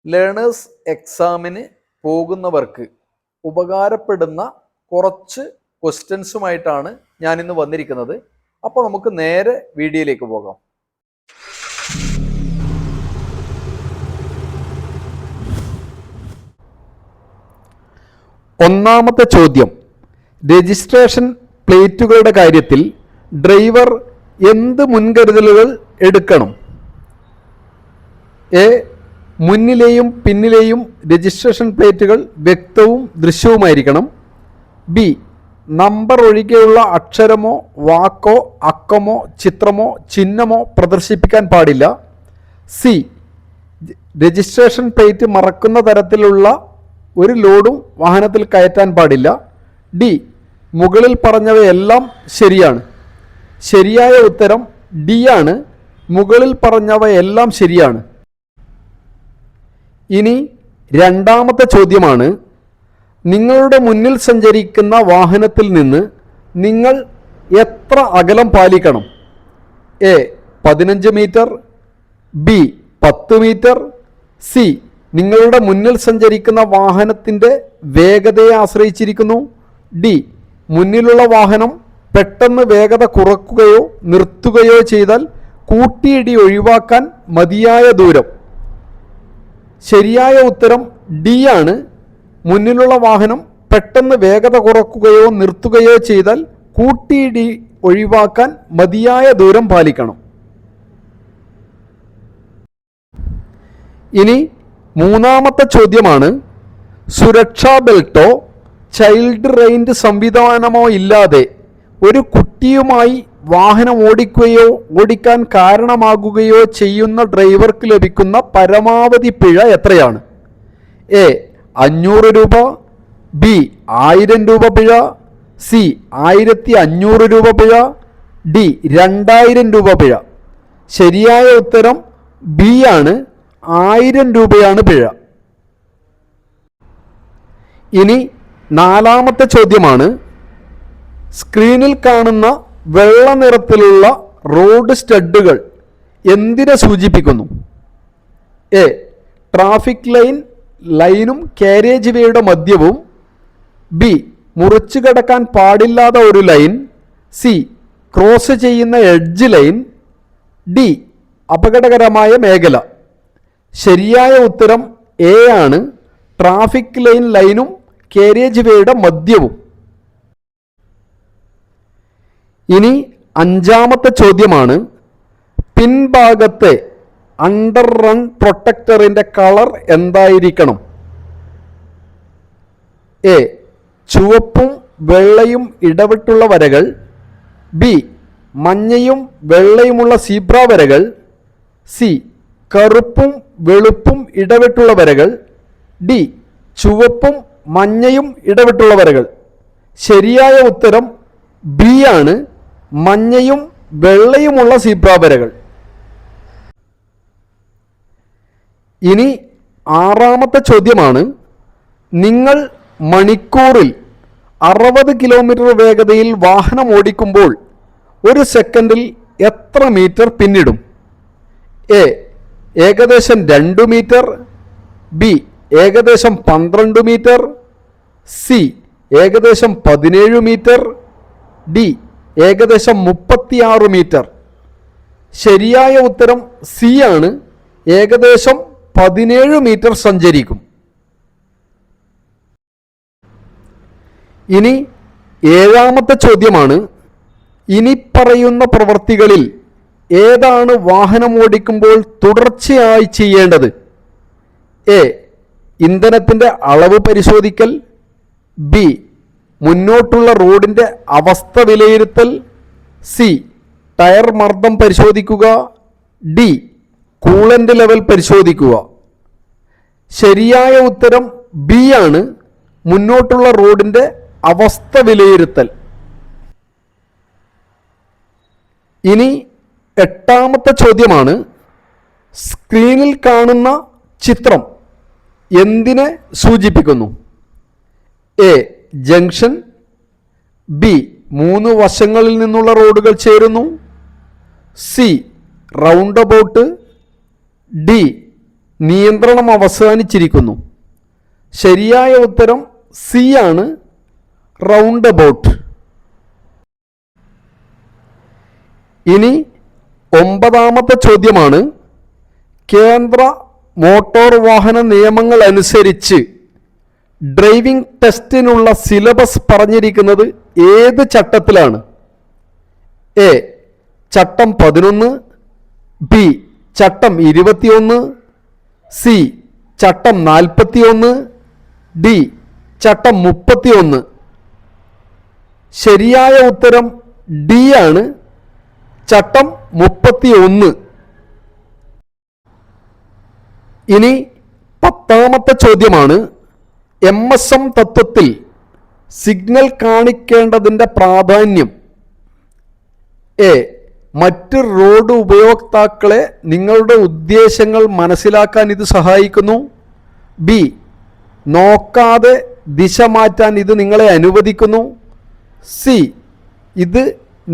Learners എക്സാമിന് പോകുന്നവർക്ക് ഉപകാരപ്പെടുന്ന കുറച്ച് ക്വസ്റ്റ്യൻസുമായിട്ടാണ് ഞാനിന്ന് വന്നിരിക്കുന്നത്. അപ്പോൾ നമുക്ക് നേരെ വീഡിയോയിലേക്ക് പോകാം. ഒന്നാമത്തെ ചോദ്യം, രജിസ്ട്രേഷൻ പ്ലേറ്റുകളുടെ കാര്യത്തിൽ ഡ്രൈവർ എന്ത് മുൻകരുതലുകൾ എടുക്കണം? എ, മുന്നിലെയും പിന്നിലെയും രജിസ്ട്രേഷൻ പ്ലേറ്റുകൾ വ്യക്തവും ദൃശ്യവുമായിരിക്കണം. ബി, നമ്പർ ഒഴികെയുള്ള അക്ഷരമോ വാക്കോ അക്കമോ ചിത്രമോ ചിഹ്നമോ പ്രദർശിപ്പിക്കാൻ പാടില്ല. സി, രജിസ്ട്രേഷൻ പ്ലേറ്റ് മറക്കുന്ന തരത്തിലുള്ള ഒരു ലോഡും വാഹനത്തിൽ കയറ്റാൻ പാടില്ല. ഡി, മുകളിൽ പറഞ്ഞവയെല്ലാം ശരിയാണ്. ശരിയായ ഉത്തരം ഡി ആണ്. മുകളിൽ പറഞ്ഞവയെല്ലാം ശരിയാണ്. ഇനി രണ്ടാമത്തെ ചോദ്യമാണ്, നിങ്ങളുടെ മുന്നിൽ സഞ്ചരിക്കുന്ന വാഹനത്തിൽ നിന്ന് നിങ്ങൾ എത്ര അകലം പാലിക്കണം? A, 15 metre. B, 10 metre. C, നിങ്ങളുടെ മുന്നിൽ സഞ്ചരിക്കുന്ന വാഹനത്തിൻ്റെ വേഗതയെ ആശ്രയിച്ചിരിക്കുന്നു. ഡി, മുന്നിലുള്ള വാഹനം പെട്ടെന്ന് വേഗത കുറയ്ക്കുകയോ നിർത്തുകയോ ചെയ്താൽ കൂട്ടിയിടി ഒഴിവാക്കാൻ മതിയായ ദൂരം. ശരിയായ ഉത്തരം ഡി ആണ്. മുന്നിലുള്ള വാഹനം പെട്ടെന്ന് വേഗത കുറയ്ക്കുകയോ നിർത്തുകയോ ചെയ്താൽ കൂട്ടിയിടി ഒഴിവാക്കാൻ മതിയായ ദൂരം പാലിക്കണം. ഇനി മൂന്നാമത്തെ ചോദ്യമാണ്, സുരക്ഷാ ബെൽറ്റോ ചൈൽഡ് റെയിൻഡ് സംവിധാനമോ ഇല്ലാതെ ഒരു കുട്ടിയുമായി വാഹനം ഓടിക്കാൻ കാരണമാകുകയോ ചെയ്യുന്ന ഡ്രൈവർക്ക് ലഭിക്കുന്ന പരമാവധി പിഴ എത്രയാണ്? എ, 500 രൂപ. ബി, 1000 രൂപ പിഴ. സി, 1500 രൂപ പിഴ. ഡി, 2000 രൂപ പിഴ. ശരിയായ ഉത്തരം ബി ആണ്. 1000 രൂപയാണ് പിഴ. ഇനി നാലാമത്തെ ചോദ്യമാണ്, സ്ക്രീനിൽ കാണുന്ന വെള്ള നിറത്തിലുള്ള റോഡ് സ്റ്റഡുകൾ എന്തിനെ സൂചിപ്പിക്കുന്നു? എ, ട്രാഫിക് ലൈനും കാരേജ് വേയുടെ മധ്യവും. ബി, മുറിച്ചു കടക്കാൻ പാടില്ലാത്ത ഒരു ലൈൻ. സി, ക്രോസ് ചെയ്യുന്ന എഡ്ജ് ലൈൻ. ഡി, അപകടകരമായ മേഖല. ശരിയായ ഉത്തരം എ ആണ്. ട്രാഫിക് ലൈനും കാരേജ് വേയുടെ മധ്യവും. ഇനി അഞ്ചാമത്തെ ചോദ്യമാണ്, പിൻഭാഗത്തെ അണ്ടർ റൺ പ്രൊട്ടക്ടറിൻ്റെ കളർ എന്തായിരിക്കണം? എ, ചുവപ്പും വെള്ളയും ഇടവിട്ടുള്ള വരകൾ. ബി, മഞ്ഞയും വെള്ളയുമുള്ള സീബ്ര വരകൾ. സി, കറുപ്പും വെളുപ്പും ഇടവിട്ടുള്ള വരകൾ. ഡി, ചുവപ്പും മഞ്ഞയും ഇടവിട്ടുള്ള വരകൾ. ശരിയായ ഉത്തരം ബി ആണ്. മഞ്ഞയും വെള്ളയുമുള്ള സീബ്ര വരകൾ. ഇനി ആറാമത്തെ ചോദ്യമാണ്, നിങ്ങൾ മണിക്കൂറിൽ 60 കിലോമീറ്റർ വേഗതയിൽ വാഹനം ഓടിക്കുമ്പോൾ ഒരു സെക്കൻഡിൽ എത്ര മീറ്റർ പിന്നിടും? എ, ഏകദേശം 2 മീറ്റർ. ബി, ഏകദേശം 12 മീറ്റർ. സി, ഏകദേശം 17 മീറ്റർ. ഡി, ഏകദേശം 36 മീറ്റർ. ശരിയായ ഉത്തരം സി ആണ്. ഏകദേശം 17 മീറ്റർ സഞ്ചരിക്കും. ഇനി ഏഴാമത്തെ ചോദ്യമാണ്, ഇനി പറയുന്ന പ്രവൃത്തികളിൽ ഏതാണ് വാഹനം ഓടിക്കുമ്പോൾ തുടർച്ചയായി ചെയ്യേണ്ടത്? എ, ഇന്ധനത്തിൻ്റെ അളവ് പരിശോധിക്കൽ. ബി, മുന്നോട്ടുള്ള റോഡിൻ്റെ അവസ്ഥ വിലയിരുത്തൽ. സി, ടയർ മർദ്ദം പരിശോധിക്കുക. ഡി, കൂളൻ്റ് ലെവൽ പരിശോധിക്കുക. ശരിയായ ഉത്തരം ബി ആണ്. മുന്നോട്ടുള്ള റോഡിൻ്റെ അവസ്ഥ വിലയിരുത്തൽ. ഇനി എട്ടാമത്തെ ചോദ്യമാണ്, സ്ക്രീനിൽ കാണുന്ന ചിത്രം എന്തിനെ സൂചിപ്പിക്കുന്നു? A, junction. ബി, 3 വശങ്ങളിൽ നിന്നുള്ള റോഡുകൾ ചേരുന്നു. C, round about. ഡി, നിയന്ത്രണം അവസാനിച്ചിരിക്കുന്നു. ശരിയായ ഉത്തരം സി ആണ്, റൗണ്ട് അബൌട്ട്. ഇനി 9ാമത്തെ ചോദ്യമാണ്. കേന്ദ്ര മോട്ടോർ വാഹന നിയമങ്ങൾ അനുസരിച്ച് ഡ്രൈവിംഗ് ടെസ്റ്റിനുള്ള സിലബസ് പറഞ്ഞിരിക്കുന്നത് ഏത് ചട്ടത്തിലാണ്? എ ചട്ടം 11, ബി ചട്ടം 21, സി ചട്ടം 41, ഡി ചട്ടം 31. ശരിയായ ഉത്തരം ഡി ആണ്, ചട്ടം 31. ഇനി 10ാമത്തെ ചോദ്യമാണ്. MSM തത്വത്തിൽ സിഗ്നൽ കാണിക്കേണ്ടതിൻ്റെ പ്രാധാന്യം. എ മറ്റ് റോഡ് ഉപയോക്താക്കളെ നിങ്ങളുടെ ഉദ്ദേശങ്ങൾ മനസ്സിലാക്കാൻ ഇത് സഹായിക്കുന്നു. ബി നോക്കാതെ ദിശ മാറ്റാൻ ഇത് നിങ്ങളെ അനുവദിക്കുന്നു. സി ഇത്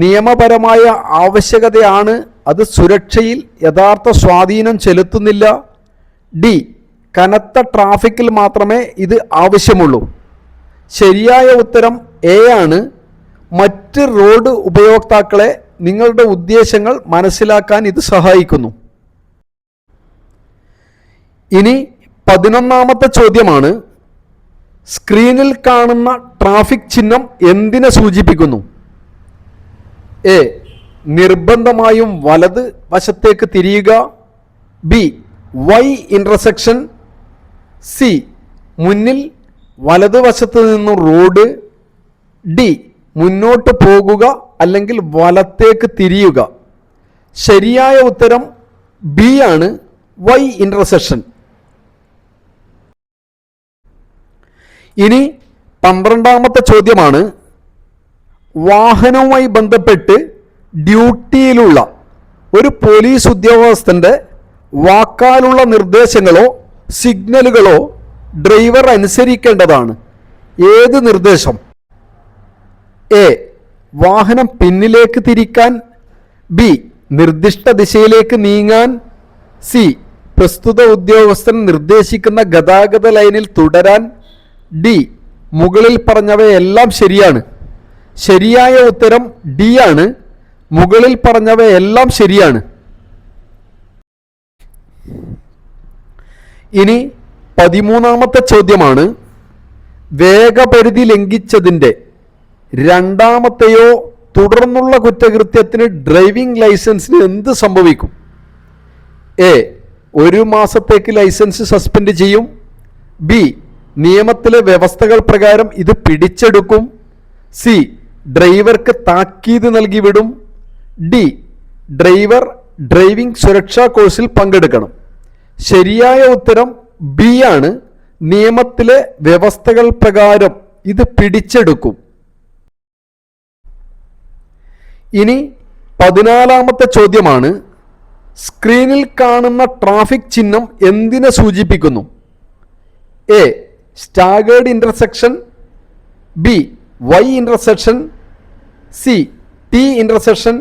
നിയമപരമായ ആവശ്യകതയാണ്, അത് സുരക്ഷയിൽ യഥാർത്ഥ സ്വാധീനം ചെലുത്തുന്നില്ല. ഡി കനത്ത ട്രാഫിക്കിൽ മാത്രമേ ഇത് ആവശ്യമുള്ളൂ. ശരിയായ ഉത്തരം എ ആണ്, മറ്റ് റോഡ് ഉപയോക്താക്കളെ നിങ്ങളുടെ ഉദ്ദേശങ്ങൾ മനസ്സിലാക്കാൻ ഇത് സഹായിക്കുന്നു. ഇനി 11ാമത്തെ ചോദ്യമാണ്. സ്ക്രീനിൽ കാണുന്ന ട്രാഫിക് ചിഹ്നം എന്തിനെ സൂചിപ്പിക്കുന്നു? എ നിർബന്ധമായും വലത് വശത്തേക്ക് തിരിയുക. B Y intersection. സി മുന്നിൽ വലതുവശത്ത് നിന്നും റോഡ്. ഡി മുന്നോട്ട് പോകുക അല്ലെങ്കിൽ വലത്തേക്ക് തിരിയുക. ശരിയായ ഉത്തരം ബി ആണ്, വൈ ഇൻ്റർസെക്ഷൻ. ഇനി 12ാമത്തെ ചോദ്യമാണ്. വാഹനവുമായി ബന്ധപ്പെട്ട് ഡ്യൂട്ടിയിലുള്ള ഒരു പോലീസ് ഉദ്യോഗസ്ഥൻ്റെ വാക്കാലുള്ള നിർദ്ദേശങ്ങളോ സിഗ്നലുകളോ ഡ്രൈവർ അനുസരിക്കേണ്ടതാണ്. ഏത് നിർദ്ദേശം? എ വാഹനം പിന്നിലേക്ക് തിരിക്കാൻ. ബി നിർദ്ദിഷ്ട ദിശയിലേക്ക് നീങ്ങാൻ. സി പ്രസ്തുത ഉദ്യോഗസ്ഥൻ നിർദ്ദേശിക്കുന്ന ഗതാഗത ലൈനിൽ തുടരാൻ. ഡി മുകളിൽ പറഞ്ഞവയെല്ലാം ശരിയാണ്. ശരിയായ ഉത്തരം ഡി ആണ്, മുകളിൽ പറഞ്ഞവയെല്ലാം ശരിയാണ്. ഇനി 13ാമത്തെ ചോദ്യമാണ്. വേഗപരിധി ലംഘിച്ചതിൻ്റെ 2ാമത്തെയോ തുടർന്നുള്ള കുറ്റകൃത്യത്തിന് ഡ്രൈവിംഗ് ലൈസൻസിന് എന്ത് സംഭവിക്കും? എ 1 മാസത്തേക്ക് ലൈസൻസ് സസ്പെൻഡ് ചെയ്യും. ബി നിയമത്തിലെ വ്യവസ്ഥകൾ പ്രകാരം ഇത് പിടിച്ചെടുക്കും. സി ഡ്രൈവർക്ക് താക്കീത് നൽകി വിടും. ഡി ഡ്രൈവർ ഡ്രൈവിംഗ് സുരക്ഷാ കോഴ്സിൽ പങ്കെടുക്കണം. ശരിയായ ഉത്തരം ബി ആണ്, നിയമത്തിലെ വ്യവസ്ഥകൾ പ്രകാരം ഇത് പിടിച്ചെടുക്കും. ഇനി 14ാമത്തെ ചോദ്യമാണ്. സ്ക്രീനിൽ കാണുന്ന ട്രാഫിക് ചിഹ്നം എന്തിനെ സൂചിപ്പിക്കുന്നു? A staggered intersection. B Y intersection. C T intersection.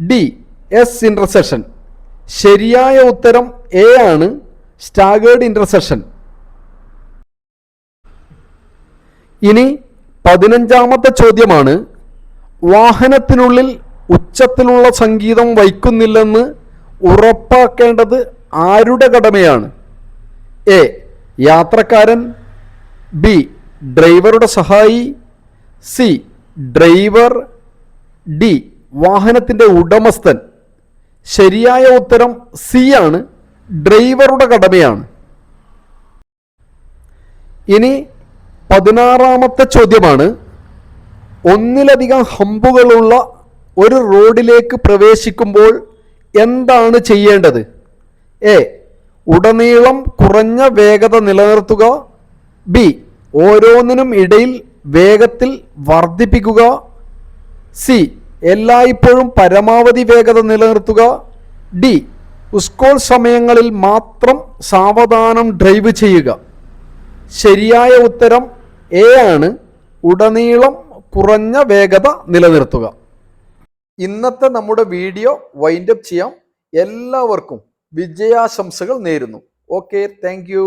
D S intersection. ശരിയായ ഉത്തരം എ ആണ്, സ്റ്റാഗേർഡ് ഇൻ്റർസെക്ഷൻ. ഇനി 15ാമത്തെ ചോദ്യമാണ്. വാഹനത്തിനുള്ളിൽ ഉച്ചത്തിലുള്ള സംഗീതം വയ്ക്കുന്നില്ലെന്ന് ഉറപ്പാക്കേണ്ടത് ആരുടെ കടമയാണ്? എ യാത്രക്കാരൻ. ബി ഡ്രൈവറുടെ സഹായി. C driver. ഡി വാഹനത്തിൻ്റെ ഉടമസ്ഥൻ. ശരിയായ ഉത്തരം സി ആണ്, ഡ്രൈവറുടെ കടമയാണ്. ഇനി 16ാമത്തെ ചോദ്യമാണ്. ഒന്നിലധികം ഹമ്പുകളുള്ള ഒരു റോഡിലേക്ക് പ്രവേശിക്കുമ്പോൾ എന്താണ് ചെയ്യേണ്ടത്? എ ഉടനീളം കുറഞ്ഞ വേഗത നിലനിർത്തുക. ബി ഓരോന്നിനും ഇടയിൽ വേഗത്തിൽ വർദ്ധിപ്പിക്കുക. സി എല്ലായ്പ്പോഴും പരമാവധി വേഗത നിലനിർത്തുക. ഡി സ്കൂൾ സമയങ്ങളിൽ മാത്രം സാവധാനം ഡ്രൈവ് ചെയ്യുക. ശരിയായ ഉത്തരം എ ആണ്, ഉടനീളം കുറഞ്ഞ വേഗത നിലനിർത്തുക. ഇന്നത്തെ നമ്മുടെ വീഡിയോ വൈൻഡപ്പ് ചെയ്യാം. എല്ലാവർക്കും വിജയാശംസകൾ നേരുന്നു. Okay, thank you.